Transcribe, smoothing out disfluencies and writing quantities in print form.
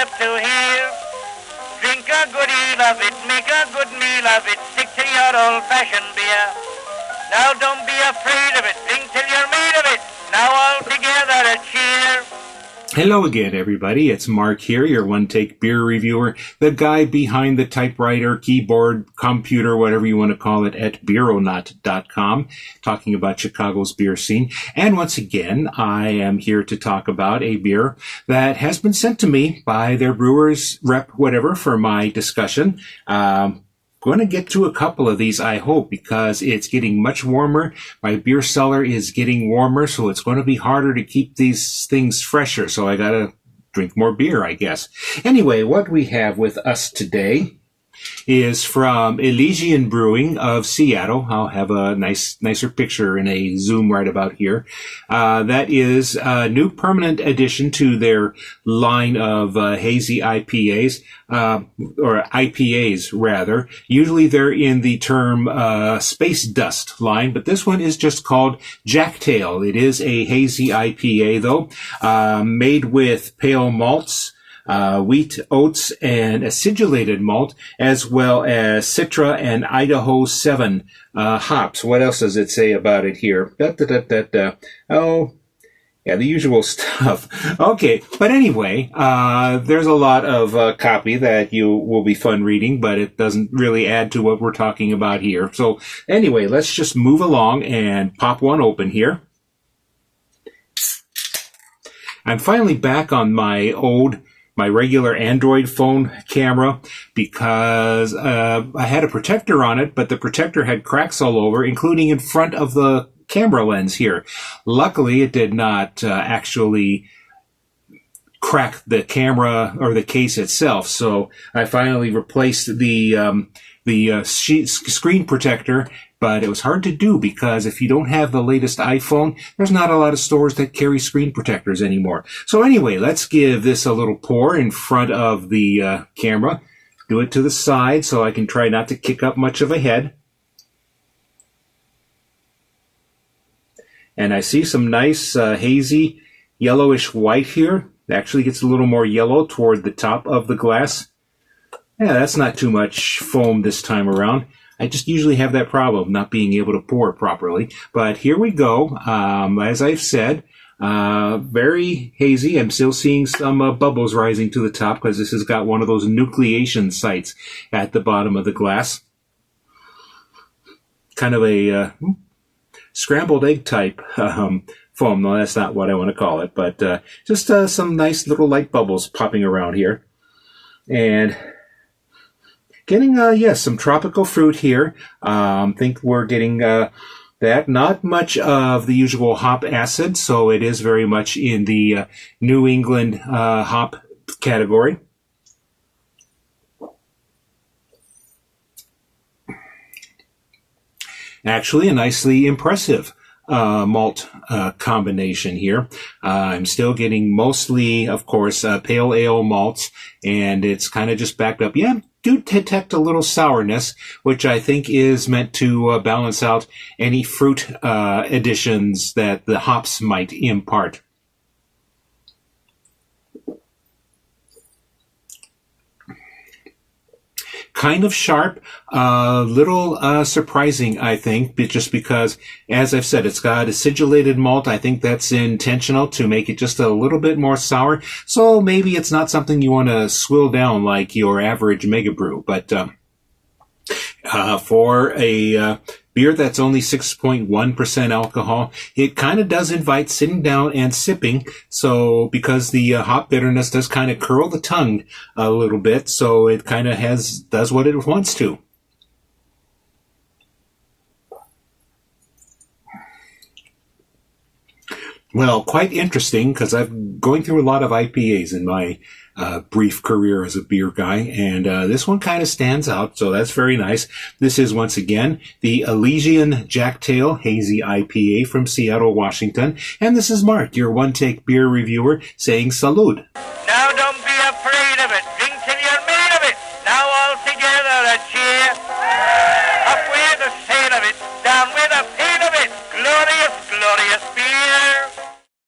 have to hear. Drink a good deal of it, make a good meal of it, stick to your old-fashioned beer. Now don't be afraid of it, drink till you're made of it. Now all together a cheer. Hello again, everybody. It's Mark here, your one-take beer reviewer, the guy behind the typewriter, keyboard, computer, whatever you want to call it, at Beeronaut.com, talking about Chicago's beer scene. And once again, I am here to talk about a beer that has been sent to me by their brewer's rep, whatever, for my discussion. Going to get to a couple of these, I hope, because it's getting much warmer. My beer cellar is getting warmer, so it's going to be harder to keep these things fresher. So I got to drink more beer, I guess. Anyway, what we have with us today is from Elysian Brewing of Seattle. I'll have a nicer picture in a zoom right about here. That is a new permanent addition to their line of hazy IPAs, or IPAs rather. Usually they're in the term space dust line, but this one is just called Jacktail. It is a hazy IPA though, made with pale malts, wheat, oats, and acidulated malt, as well as Citra and Idaho 7 hops. What else does it say about it here? Oh, yeah, the usual stuff. Okay, but anyway, there's a lot of copy that you will be fun reading, but it doesn't really add to what we're talking about here. So anyway, let's just move along and pop one open here. I'm finally back on my regular Android phone camera because I had a protector on it, but the protector had cracks all over, including in front of the camera lens here. Luckily, it did not actually crack the camera or the case itself, so I finally replaced the screen protector. But it was hard to do because if you don't have the latest iPhone, there's not a lot of stores that carry screen protectors anymore. So anyway, let's give this a little pour in front of the camera. Do it to the side so I can try not to kick up much of a head. And I see some nice hazy yellowish white here. It actually gets a little more yellow toward the top of the glass. Yeah, that's not too much foam this time around. I just usually have that problem, not being able to pour properly. But here we go. As I've said, very hazy. I'm still seeing some bubbles rising to the top because this has got one of those nucleation sites at the bottom of the glass. Kind of a scrambled egg type foam. No, that's not what I want to call it. But just some nice little light bubbles popping around here. And getting, yes, some tropical fruit here. Think we're getting that. Not much of the usual hop acid, so it is very much in the New England hop category. Actually, a nicely impressive malt combination here. I'm still getting mostly, of course, pale ale malts, and it's kind of just backed up. Yeah, do detect a little sourness, which I think is meant to balance out any fruit additions that the hops might impart. Kind of sharp, little surprising, I think, just because, as I've said, it's got acidulated malt. I think that's intentional to make it just a little bit more sour. So maybe it's not something you want to swill down like your average mega brew. But for a beer that's only 6.1% alcohol, it kind of does invite sitting down and sipping. So because the hop bitterness does kind of curl the tongue a little bit, so it kind of does what it wants to. Well, quite interesting because I've going through a lot of IPAs in my brief career as a beer guy, and this one kind of stands out, so that's very nice. This is, once again, the Elysian Jacktail Hazy IPA from Seattle, Washington, and this is Mark, your one-take beer reviewer, saying salud. Now don't be afraid of it, drink till you're made of it. Now all together a cheer. Up with the sail of it, down with the pain of it. Glorious, glorious beer.